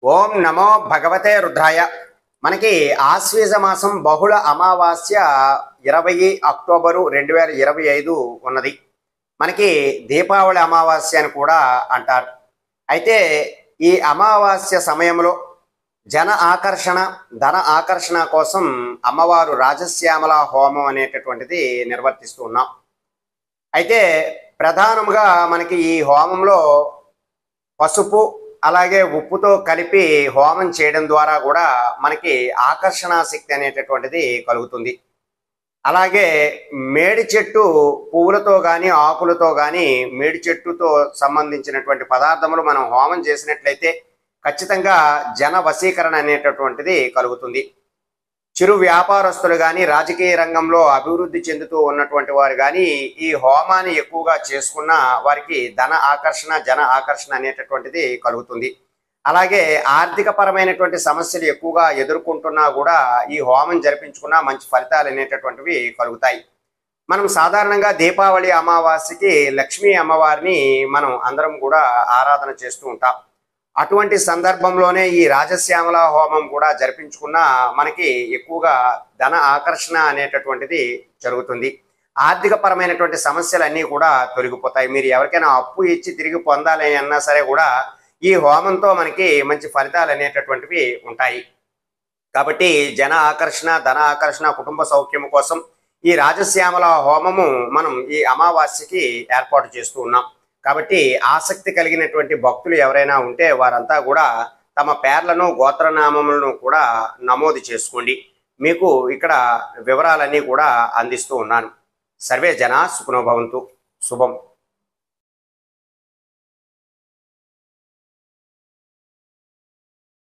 ఓం నమో భగవతే రుద్రాయ. మనకి ఆశ్వీజ మాసం బహుళ అమావాస్య 20 అక్టోబరు 2025 ఉన్నది. మనకి దీపావళి అమావాస్య అని కూడా అంటారు. అయితే ఈ అమావాస్య సమయంలో జన ఆకర్షణ ధన ఆకర్షణ కోసం అమ్మవారు రాజశ్యామల హోమం అనేటటువంటిది నిర్వర్తిస్తూ ఉన్నాం. అయితే ప్రధానంగా మనకి ఈ హోమంలో పసుపు అలాగే ఉప్పుతో కలిపి హోమం చేయడం ద్వారా కూడా మనకి ఆకర్షణ శక్తి అనేటటువంటిది కలుగుతుంది. అలాగే మేడి చెట్టు పువ్వులతో కానీ ఆకులతో కానీ మేడి చెట్టుతో సంబంధించినటువంటి పదార్థములు మనం హోమం చేసినట్లయితే ఖచ్చితంగా జన వశీకరణ అనేటటువంటిది కలుగుతుంది. చిరు వ్యాపారస్తులు కానీ రాజకీయ రంగంలో అభివృద్ధి చెందుతూ ఉన్నటువంటి వారు కానీ ఈ హోమాన్ని ఎక్కువగా చేసుకున్న వారికి ధన ఆకర్షణ జన ఆకర్షణ అనేటటువంటిది కలుగుతుంది. అలాగే ఆర్థిక పరమైనటువంటి సమస్యలు ఎక్కువగా ఎదుర్కొంటున్నా కూడా ఈ హోమం జరిపించుకున్న మంచి ఫలితాలు అనేటటువంటివి కలుగుతాయి. మనం సాధారణంగా దీపావళి అమావాస్యకి లక్ష్మీ అమ్మవారిని మనం అందరం కూడా ఆరాధన చేస్తూ ఉంటాం. అటువంటి సందర్భంలోనే ఈ రాజశ్యామల హోమం కూడా జరిపించుకున్న మనకి ఎక్కువగా ధన ఆకర్షణ అనేటటువంటిది జరుగుతుంది. ఆర్థిక పరమైనటువంటి సమస్యలన్నీ కూడా తొలగిపోతాయి. మీరు ఎవరికైనా అప్పు ఇచ్చి తిరిగి పొందాలి అన్నా సరే కూడా ఈ హోమంతో మనకి మంచి ఫలితాలు అనేటటువంటివి ఉంటాయి. కాబట్టి జన ఆకర్షణ ధన ఆకర్షణ కుటుంబ సౌఖ్యం కోసం ఈ రాజశ్యామల హోమము మనం ఈ అమావాస్యకి ఏర్పాటు చేస్తూ ఉన్నాం. కాబట్టి ఆసక్తి కలిగినటువంటి భక్తులు ఎవరైనా ఉంటే వారంతా కూడా తమ పేర్లను గోత్రనామములను కూడా నమోదు చేసుకోండి. మీకు ఇక్కడ వివరాలన్నీ కూడా అందిస్తూ ఉన్నాను. సర్వే జనా సుఖినో భవంతు. శుభం.